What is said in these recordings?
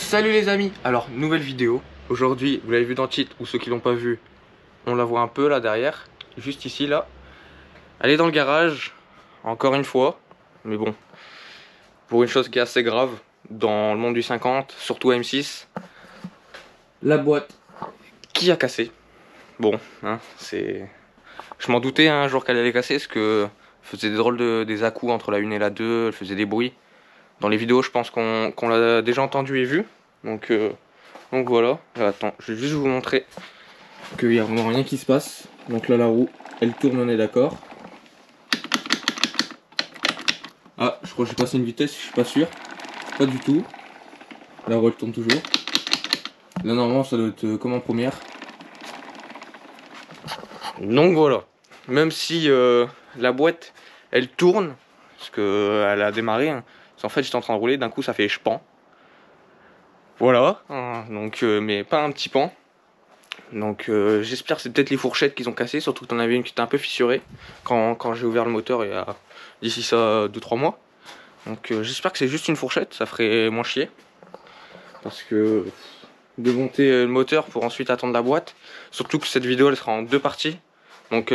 Salut les amis, alors nouvelle vidéo. Aujourd'hui, vous l'avez vu dans le titre, ou ceux qui l'ont pas vu, on la voit un peu là derrière, juste ici là. Elle est dans le garage, encore une fois, mais bon, pour une chose qui est assez grave, dans le monde du 50, surtout M6, la boîte qui a cassé. Bon, hein, c'est... Je m'en doutais un jour qu'elle allait casser, parce que faisait des drôles des à-coups entre la 1 et la 2, elle faisait des bruits. Dans les vidéos, je pense qu'on l'a déjà entendu et vu, donc voilà. Attends, je vais juste vous montrer qu'il n'y a vraiment rien qui se passe. Donc là, la roue, elle tourne, on est d'accord. Ah, je crois que j'ai passé une vitesse, je suis pas sûr. Pas du tout. La roue, elle tourne toujours. Là, normalement, ça doit être comme en première. Donc voilà. Même si la boîte, elle tourne, parce qu'elle a démarré, hein. En fait, j'étais en train de rouler, d'un coup, ça fait je pends. Voilà, donc, mais pas un petit pan. Donc j'espère que c'est peut-être les fourchettes qu'ils ont cassées, surtout que t'en avais une qui était un peu fissurée quand j'ai ouvert le moteur il y a d'ici ça 2-3 mois. Donc j'espère que c'est juste une fourchette, ça ferait moins chier. Parce que démonter le moteur pour ensuite attendre la boîte, surtout que cette vidéo elle sera en 2 parties. Donc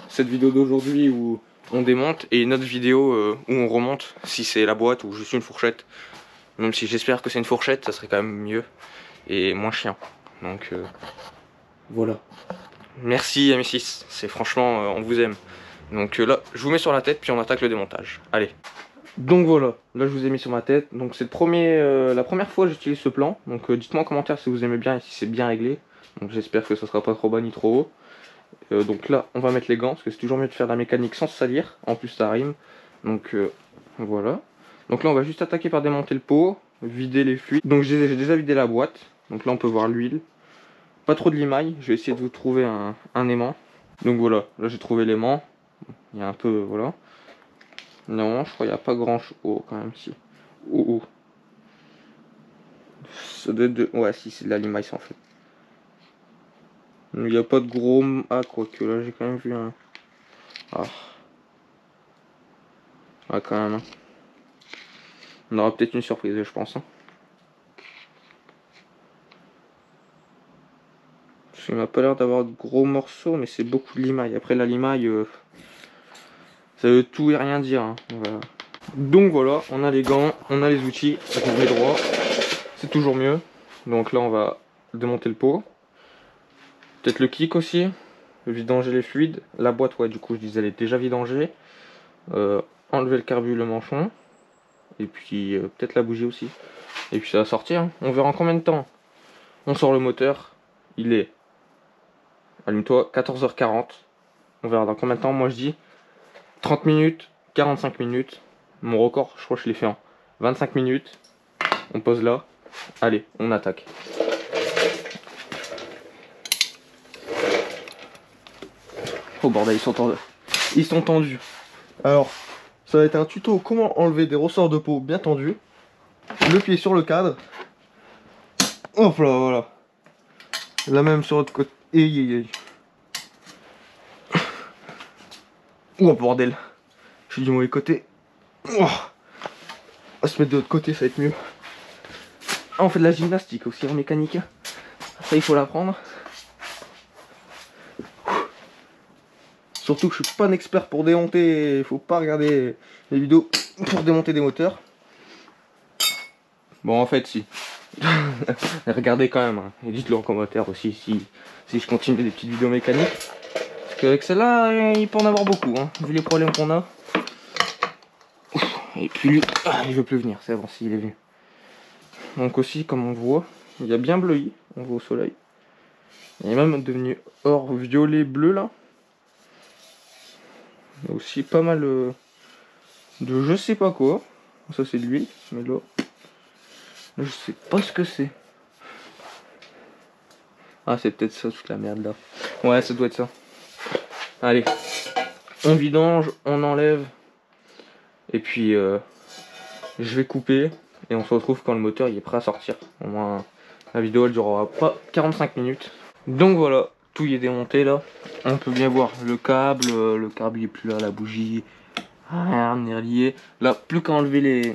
cette vidéo d'aujourd'hui où on démonte et une autre vidéo où on remonte si c'est la boîte ou juste une fourchette. Même si j'espère que c'est une fourchette, ça serait quand même mieux et moins chiant. Donc voilà. Merci M6, c'est franchement, on vous aime. Donc là, je vous mets sur la tête, puis on attaque le démontage. Allez. Donc voilà, là je vous ai mis sur ma tête. Donc c'est la première fois que j'utilise ce plan. Donc dites-moi en commentaire si vous aimez bien et si c'est bien réglé. Donc j'espère que ça sera pas trop bas ni trop haut. Donc là, on va mettre les gants, parce que c'est toujours mieux de faire de la mécanique sans se salir. En plus ça rime. Donc voilà. Donc là on va juste attaquer par démonter le pot, vider les fluides. Donc j'ai déjà vidé la boîte. Donc là on peut voir l'huile. Pas trop de limaille, je vais essayer de vous trouver un aimant. Donc voilà, là j'ai trouvé l'aimant. Il y a un peu, voilà. Non, je crois qu'il n'y a pas grand chose. Oh, quand même, si. Oh. Ça doit être de... Ouais, si, c'est de la limaille, ça en fait. Il n'y a pas de gros... Ah, quoique, là j'ai quand même vu un... Ah. Ah, quand même. Hein. On aura peut-être une surprise, je pense. Hein. Parce qu'il m'a pas l'air d'avoir de gros morceaux, mais c'est beaucoup de limaille. Après, la limaille... ça veut tout et rien dire. Hein. Voilà. Donc voilà, on a les gants, on a les outils, on met droit, c'est toujours mieux. Donc là on va démonter le pot, peut-être le kick aussi, vidanger les fluides, la boîte ouais du coup je disais elle est déjà vidangée, enlever le carbu, le manchon, et puis peut-être la bougie aussi, et puis ça va sortir, hein. On verra en combien de temps. On sort le moteur, il est, allume-toi, 14h40, on verra dans combien de temps, moi je dis 30 minutes, 45 minutes. Mon record, je crois que je l'ai fait en 25 minutes. On pose là. Allez, on attaque. Oh bordel, ils sont tendus. Alors, ça va être un tuto comment enlever des ressorts de peau bien tendus. Le pied sur le cadre. Hop là, voilà. La même sur l'autre côté. Oh bordel. Je suis du mauvais côté. Oh. On va se mettre de l'autre côté, ça va être mieux. Ah, on fait de la gymnastique aussi en mécanique. Ça, il faut l'apprendre. Surtout que je suis pas un expert pour démonter. Il faut pas regarder les vidéos pour démonter des moteurs. Bon, en fait, si. Regardez quand même. Hein. Et dites-le en commentaire aussi si je continue des petites vidéos mécaniques. Parce qu'avec celle-là, il peut en avoir beaucoup. Hein, vu les problèmes qu'on a. Et puis lui, il veut plus venir. C'est bon, s'il est venu. Donc aussi, comme on voit, il y a bien bleui. On voit au soleil. Il est même devenu or violet bleu là. Il y a aussi pas mal de je sais pas quoi. Ça c'est de l'huile, mais là je sais pas ce que c'est. Ah c'est peut-être ça toute la merde là. Ouais ça doit être ça. Allez, on vidange, on enlève. Et puis je vais couper. Et on se retrouve quand le moteur il est prêt à sortir. Au moins la vidéo elle durera pas 45 minutes. Donc voilà, tout y est démonté là. On peut bien voir le câble il est plus là, la bougie, rien n'est relié. Là, plus qu'à enlever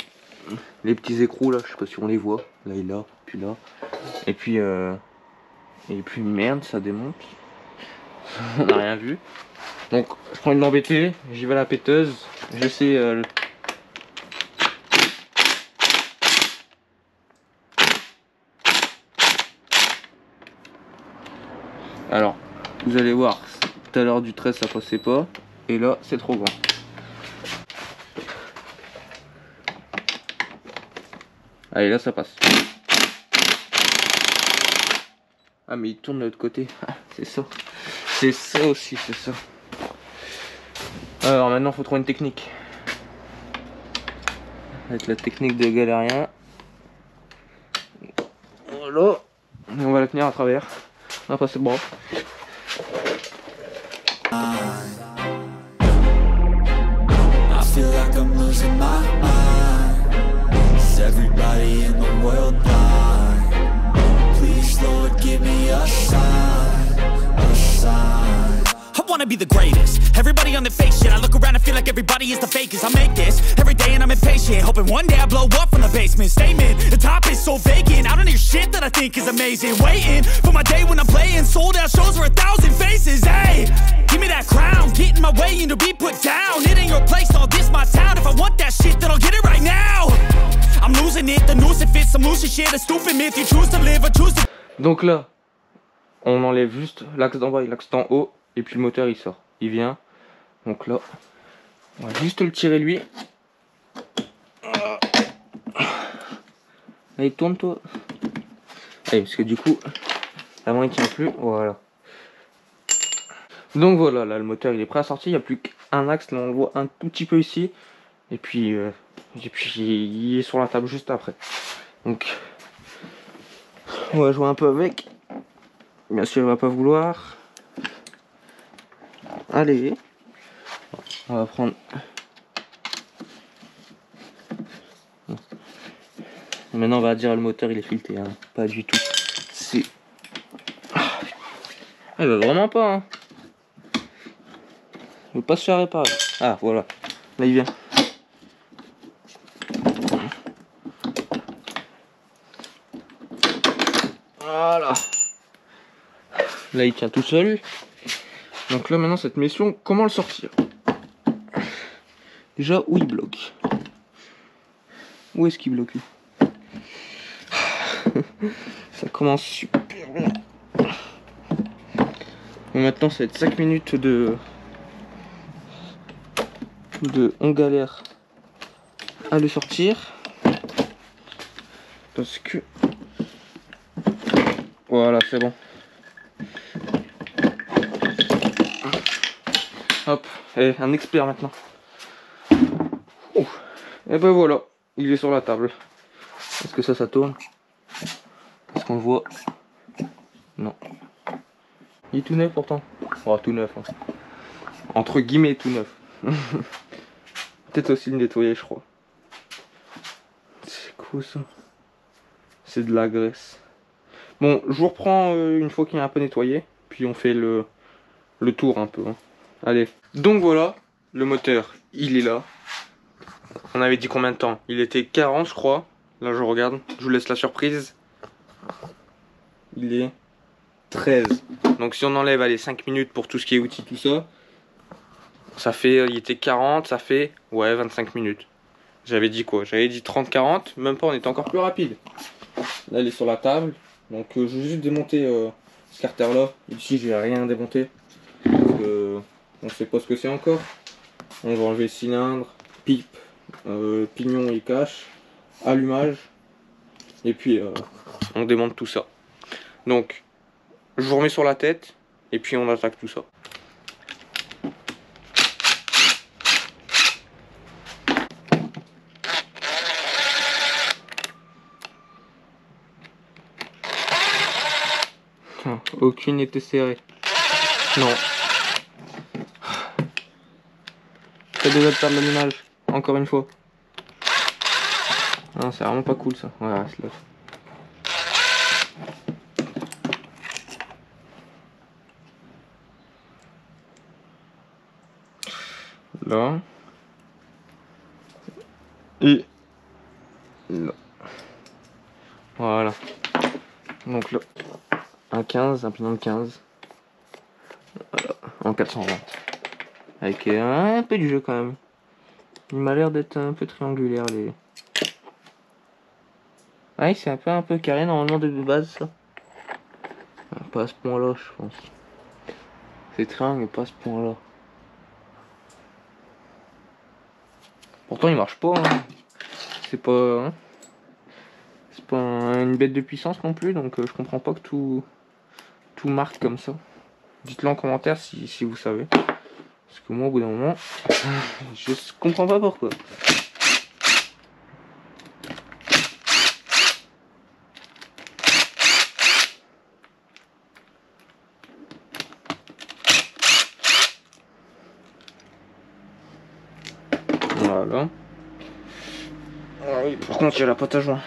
les petits écrous là, je sais pas si on les voit. Là et là, puis là. Et puis merde, ça démonte. On n'a rien vu. Donc je prends une embêtée, j'y vais à la péteuse. J'essaie alors, vous allez voir, tout à l'heure du 13 ça passait pas. Et là c'est trop grand. Allez, là ça passe. Ah mais il tourne de l'autre côté. C'est ça. C'est ça aussi, c'est ça. Alors maintenant faut trouver une technique. Avec la technique de galérien. Voilà. Et on va la tenir à travers. On va passer le bras. I feel like I'm losing my mind. Is everybody in the world blind? Please, Lord, give me a sign, a sign. I wanna be the greatest. Everybody on the fake shit. I look around and feel like everybody is the fakest. I make this every day and I'm impatient, hoping one day I blow up from the basement. Statement, the top is so vacant. I don't hear shit that I think is amazing. Waiting for my day when I'm playing sold out shows for 1,000 faces. Hey, give me that crown, get in my way and to be put down. It ain't your place, all this my town. If I want that shit, then I'll get it right now. I'm losing it, the noose it fits. Some loose shit, a stupid myth. You choose to live or choose to. Donc là, on enlève juste l'axe d'en bas et l'axe d'en haut. Et puis le moteur il sort. Il vient. Donc là, on va juste le tirer lui. Allez, tourne-toi. Allez, parce que du coup, la main il tient plus. Voilà. Donc voilà, là le moteur il est prêt à sortir. Il n'y a plus qu'un axe. Là on le voit un tout petit peu ici. Et puis il est sur la table juste après. Donc on va jouer un peu avec. Bien sûr il va pas vouloir. Allez. On va prendre. Maintenant on va dire le moteur il est fileté, hein. Pas du tout. C'est. Ah, il va vraiment pas, hein. Il veut pas se faire réparer. Ah voilà. Là il vient. Voilà. Là il tient tout seul. Donc là maintenant cette mission, comment le sortir? Déjà où il bloque? Où est-ce qu'il bloque lui? Ça commence super bien. Bon, maintenant ça va être 5 minutes de on galère à le sortir. Parce que voilà c'est bon. Hop, et un expert maintenant. Et ben voilà, il est sur la table. Est-ce que ça tourne? Est-ce qu'on le voit? Non. Il est tout neuf pourtant. Oh, tout neuf. Hein. Entre guillemets tout neuf. Peut-être aussi le nettoyer je crois. C'est quoi ça? C'est de la graisse. Bon, je vous reprends une fois qu'il est un peu nettoyé. Puis on fait le tour un peu. Hein. Allez. Donc voilà, le moteur, il est là. On avait dit combien de temps? Il était 40 je crois. Là je regarde, je vous laisse la surprise. Il est 13. Donc si on enlève allez, 5 minutes pour tout ce qui est outils, tout ça. Ça fait, il était 40, ça fait, ouais 25 minutes. J'avais dit quoi? J'avais dit 30-40, même pas, on était encore plus rapide. Là il est sur la table. Donc je vais juste démonter ce carter là. Ici j'ai rien démonté. Parce que on sait pas ce que c'est encore. On va enlever le cylindre, pipe. Pignon et cache, allumage, et puis on démonte tout ça. Donc je vous remets sur la tête et puis on attaque tout ça. Aucune n'était serrée. Non. Ça devait perdre l'allumage. Encore une fois. Non, c'est vraiment pas cool ça. Ouais, reste là. Là. Et Voilà. Donc là, un 15, un pignon de 15. Voilà, en 420. Avec un peu du jeu quand même. Il m'a l'air d'être un peu triangulaire les. Ouais, c'est un peu carré normalement de base ça. Pas à ce point là je pense. C'est triangle mais pas à ce point là. Pourtant il marche pas hein. C'est pas. Hein. C'est pas une bête de puissance non plus donc je comprends pas que tout marque comme ça. Dites-le en commentaire si vous savez. Parce que moi au bout d'un moment je comprends pas pourquoi. Voilà. Ah oui, par contre, il y a la pâte à joint.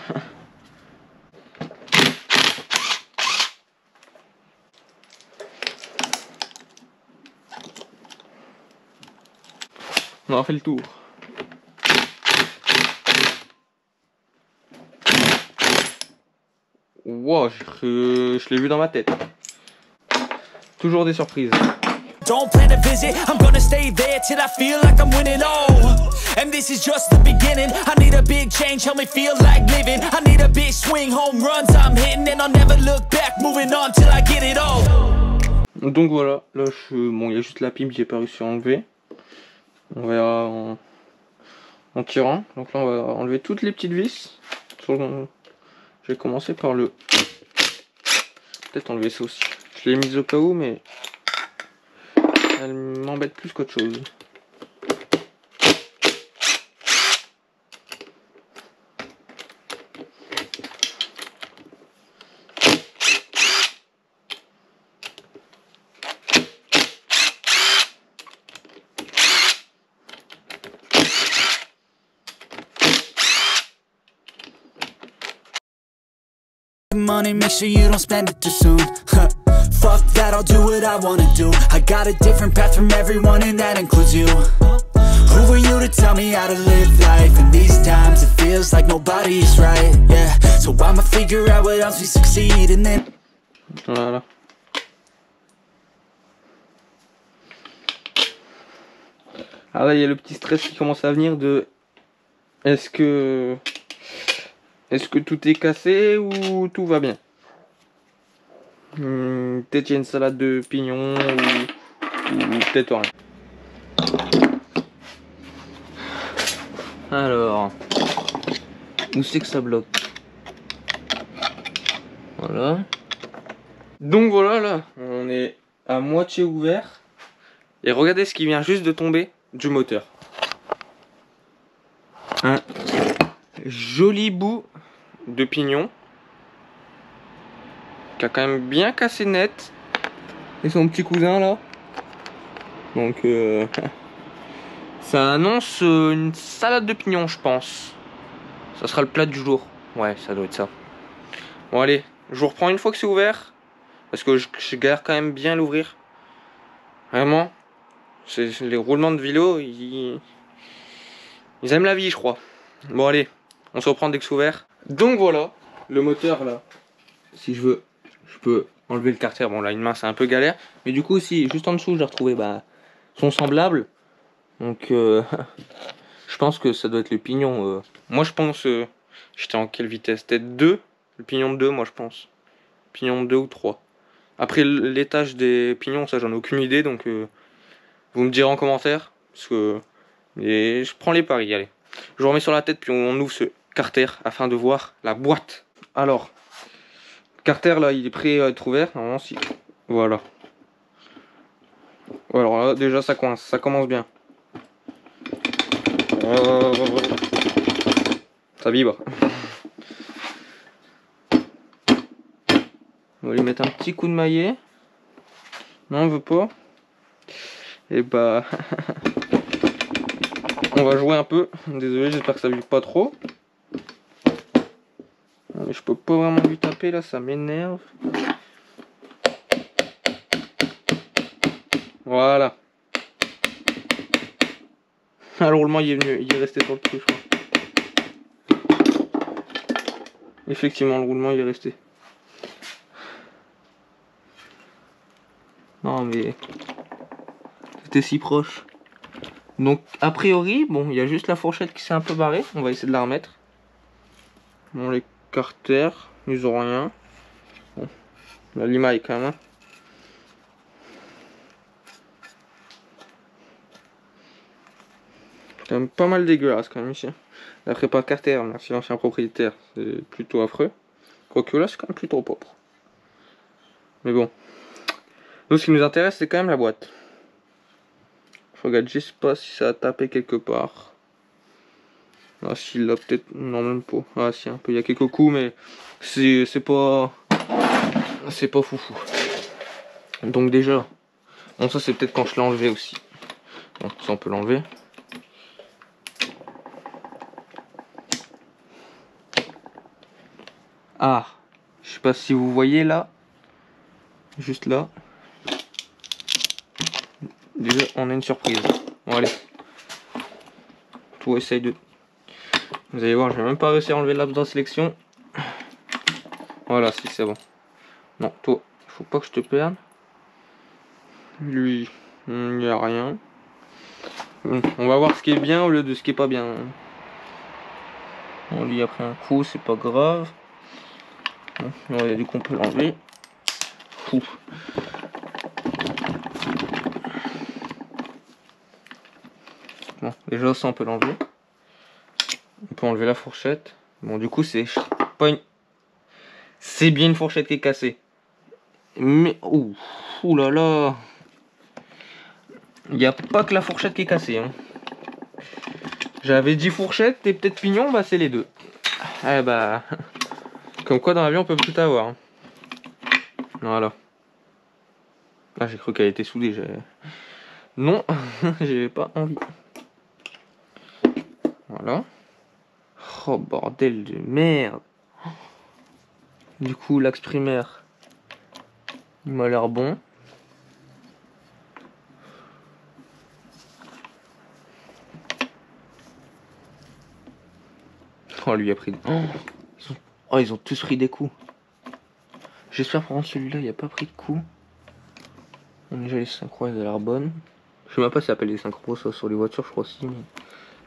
On a fait le tour. Wow, je l'ai vu dans ma tête. Toujours des surprises. Don't plan to visit, I'm gonna stay there till I feel like I'm winning, oh. And this is just the beginning, I need a big change, help me feel like living. I need a big swing, home runs I'm hitting. And I'll never look back, moving on till I get it all. Donc voilà, là bon, il y a juste la pipe, j'ai pas réussi à enlever. On verra en tirant. Donc là on va enlever toutes les petites vis. Je vais commencer par le... Peut-être enlever ça aussi. Je l'ai mise au cas où mais... Elle m'embête plus qu'autre chose. Money, make sure you don't spend it too soon. Fuck that, I'll do what I wanna do. I got a different path from everyone and that includes you. Who are you to tell me how to live life? In these times it feels like nobody's right, yeah. So I'ma figure out what else we succeed and then... Voilà. Alors là il y a le petit stress qui commence à venir de... Est-ce que tout est cassé ou tout va bien? Peut-être il y a une salade de pignons ou peut-être rien. Alors, où c'est que ça bloque? Voilà. Donc voilà, là, on est à moitié ouvert. Et regardez ce qui vient juste de tomber du moteur. Un joli bout de pignon qui a quand même bien cassé net. Et son petit cousin là. Donc ça annonce une salade de pignon je pense. Ça sera le plat du jour. Ouais ça doit être ça. Bon allez, je vous reprends une fois que c'est ouvert. Parce que je galère quand même bien à l'ouvrir. Vraiment. Les roulements de vélo, ils aiment la vie je crois. Bon allez, on se reprend dès que c'est ouvert. Donc voilà, le moteur là. Si je veux, je peux enlever le carter. Bon là une main c'est un peu galère. Mais du coup aussi, juste en dessous j'ai retrouvé son semblable. Donc je pense que ça doit être le pignon. Moi je pense, j'étais en quelle vitesse? Peut-être 2. Le pignon de 2 moi je pense. Pignon de 2 ou 3. Après l'étage des pignons ça j'en ai aucune idée. Donc vous me direz en commentaire. Parce que je prends les paris, allez. Je vous remets sur la tête puis on ouvre ce carter afin de voir la boîte. Alors, carter là il est prêt à être ouvert. Normalement si. Voilà. Alors là déjà ça coince, ça commence bien. Ça vibre. On va lui mettre un petit coup de maillet. Non on veut pas. Et bah on va jouer un peu. Désolé, j'espère que ça vibre pas trop. Mais je peux pas vraiment lui taper là, ça m'énerve. Voilà. Ah, le roulement il est venu, il est resté sur le truc je crois. Effectivement, le roulement il est resté. Non mais c'était si proche. Donc a priori, bon, il y a juste la fourchette qui s'est un peu barrée. On va essayer de la remettre. Bon, les carters, ils ont rien. Bon, la limaille quand même. C'est quand même pas mal dégueulasse quand même ici. D'après pas Carter, merci l'ancien propriétaire, c'est plutôt affreux. Quoique là, c'est quand même plutôt propre. Mais bon. Nous, ce qui nous intéresse, c'est quand même la boîte. Je regarde juste pas si ça a tapé quelque part. Ah, s'il l'a peut-être. Non, même pas. Ah, si, un peu. Il y a quelques coups, mais c'est pas. C'est pas foufou. Donc, déjà. Bon, ça, c'est peut-être quand je l'ai enlevé aussi. Bon, ça, on peut l'enlever. Ah, je sais pas si vous voyez là. Juste là. Déjà, on a une surprise. Bon, allez. Tout essaye de. Vous allez voir, je vais même pas réussi à enlever l'arbre de sélection. Voilà, si c'est bon. Non, toi, faut pas que je te perde. Lui, il n'y a rien. On va voir ce qui est bien au lieu de ce qui est pas bien. On lui a pris un coup, c'est pas grave. Bon, il y a du qu'on peut l'enlever. Bon, déjà ça on peut l'enlever. On peut enlever la fourchette. Bon, du coup c'est pas une. C'est bien une fourchette qui est cassée. Mais ouh là là. Il n'y a pas que la fourchette qui est cassée. Hein. J'avais dit fourchette et peut-être pignon, bah c'est les deux. Eh bah. Comme quoi dans l'avion on peut tout avoir. Hein. Voilà. Ah, j'ai cru qu'elle était soudée. Non, j'ai pas envie. Voilà. Oh bordel de merde. Du coup l'axe primaire, il m'a l'air bon. Oh, lui a pris. Oh, ils ont tous pris des coups. J'espère par contre celui-là, il a pas pris de coups. On a déjà les synchros, ils ont l'air bonnes. Je sais même pas si ça s'appelle les synchros, ça sur les voitures, je crois aussi. Mais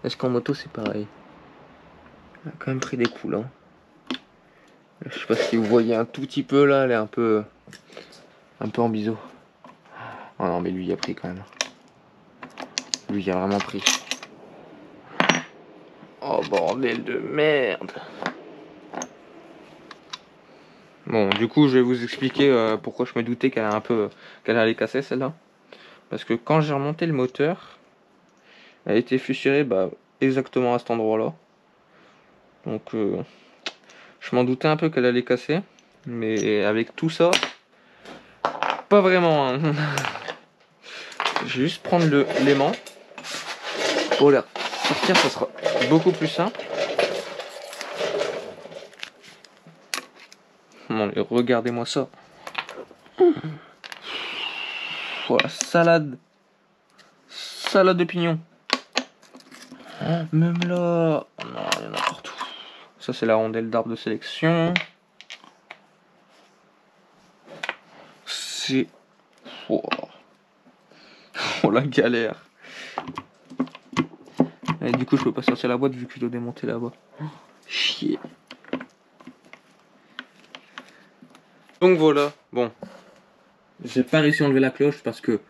est-ce qu'en moto c'est pareil? Il a quand même pris des coups là. Je sais pas si vous voyez un tout petit peu là, elle est un peu en biseau. Oh non, mais lui il a pris quand même. Lui il a vraiment pris. Oh bordel de merde. Bon, du coup, je vais vous expliquer pourquoi je me doutais qu'elle allait casser celle-là. Parce que quand j'ai remonté le moteur, elle a été fissurée exactement à cet endroit-là. Donc, je m'en doutais un peu qu'elle allait casser. Mais avec tout ça, pas vraiment. Hein. Je vais juste prendre l'aimant. Pour la sortir, ça sera beaucoup plus simple. Bon, regardez-moi ça. Voilà, salade de pignons. Même là, non, il y en a partout. Ça c'est la rondelle d'arbre de sélection. C'est... Oh la galère. Et du coup je peux pas sortir la boîte vu que je dois démonter là-bas. Chier. Donc voilà, bon. J'ai pas réussi à enlever la cloche parce que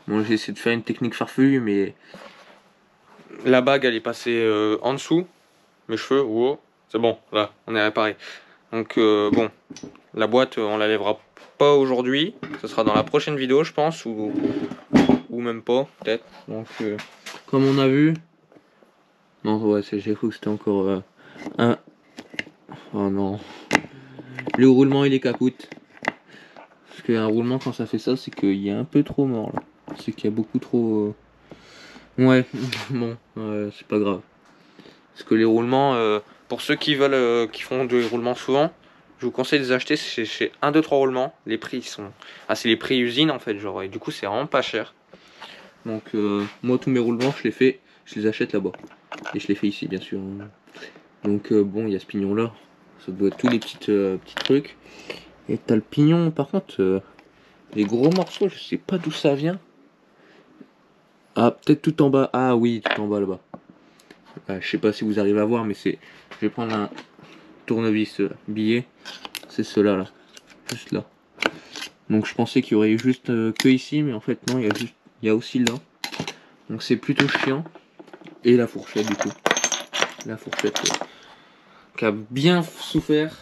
bon, j'ai essayé de faire une technique farfelue, mais la bague elle est passée en dessous mes cheveux. Wow, c'est bon, là on est réparé. Donc bon, la boîte on la lèvera pas aujourd'hui, ce sera dans la prochaine vidéo je pense, ou même pas peut-être. Donc comme on a vu, non ouais, j'ai cru que c'était encore un. Oh non, le roulement il est capoute. Parce qu'un roulement quand ça fait ça, c'est qu'il y a un peu trop mort là. C'est qu'il y a beaucoup trop. Ouais, bon, c'est pas grave. Parce que les roulements, pour ceux qui veulent, qui font des roulements souvent, je vous conseille de les acheter chez 1, 2, 3 roulements. Les prix sont. Ah, c'est les prix usine en fait, genre, et du coup, c'est vraiment pas cher. Donc, moi, tous mes roulements, je les achète là-bas. Et je les fais ici, bien sûr. Donc, bon, il y a ce pignon là. Ça doit être tous les petits trucs. Et t'as le pignon, par contre, les gros morceaux, je sais pas d'où ça vient. Ah, peut-être tout en bas. Ah oui, tout en bas là-bas. Je sais pas si vous arrivez à voir, mais c'est. Je vais prendre un tournevis billet. C'est cela là. Juste là. Donc je pensais qu'il y aurait juste que ici, mais en fait non, il y a aussi là. Donc c'est plutôt chiant. Et la fourchette du coup. La fourchette qui a bien souffert.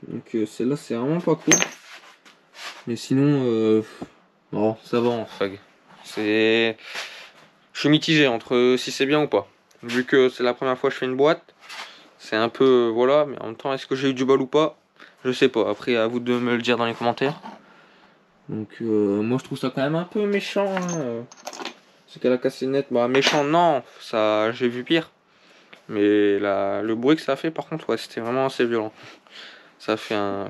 Donc celle-là c'est vraiment pas cool. Mais sinon, bon, ça va en fag. Je suis mitigé entre si c'est bien ou pas. Vu que c'est la première fois que je fais une boîte, c'est un peu voilà, mais en même temps, est-ce que j'ai eu du bol ou pas? Je sais pas. Après, à vous de me le dire dans les commentaires. Donc, moi je trouve ça quand même un peu méchant. Hein. C'est qu'elle a cassé net. Bah, méchant, non, ça, j'ai vu pire. Mais le bruit que ça a fait, par contre, ouais, c'était vraiment assez violent. Ça a fait un.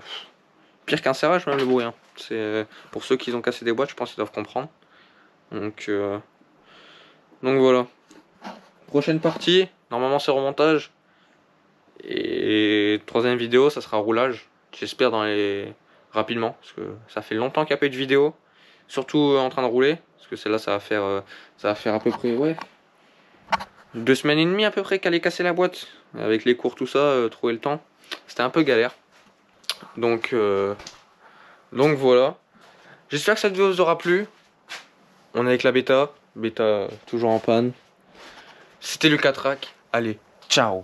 Pire qu'un serrage, même le bruit. Hein. C'est pour ceux qui ont cassé des boîtes, je pense qu'ils doivent comprendre. Donc voilà. Prochaine partie, normalement c'est remontage. Et troisième vidéo, ça sera roulage. J'espère rapidement, parce que ça fait longtemps qu'il n'y a pas eu de vidéo. Surtout en train de rouler, parce que celle-là, ça va faire à peu près, ouais, 2 semaines et demie à peu près qu'elle est cassée la boîte. Avec les cours, tout ça, trouver le temps. C'était un peu galère. Donc voilà. J'espère que cette vidéo vous aura plu. On est avec la bêta toujours en panne. C'était Lucas Track. Allez, ciao.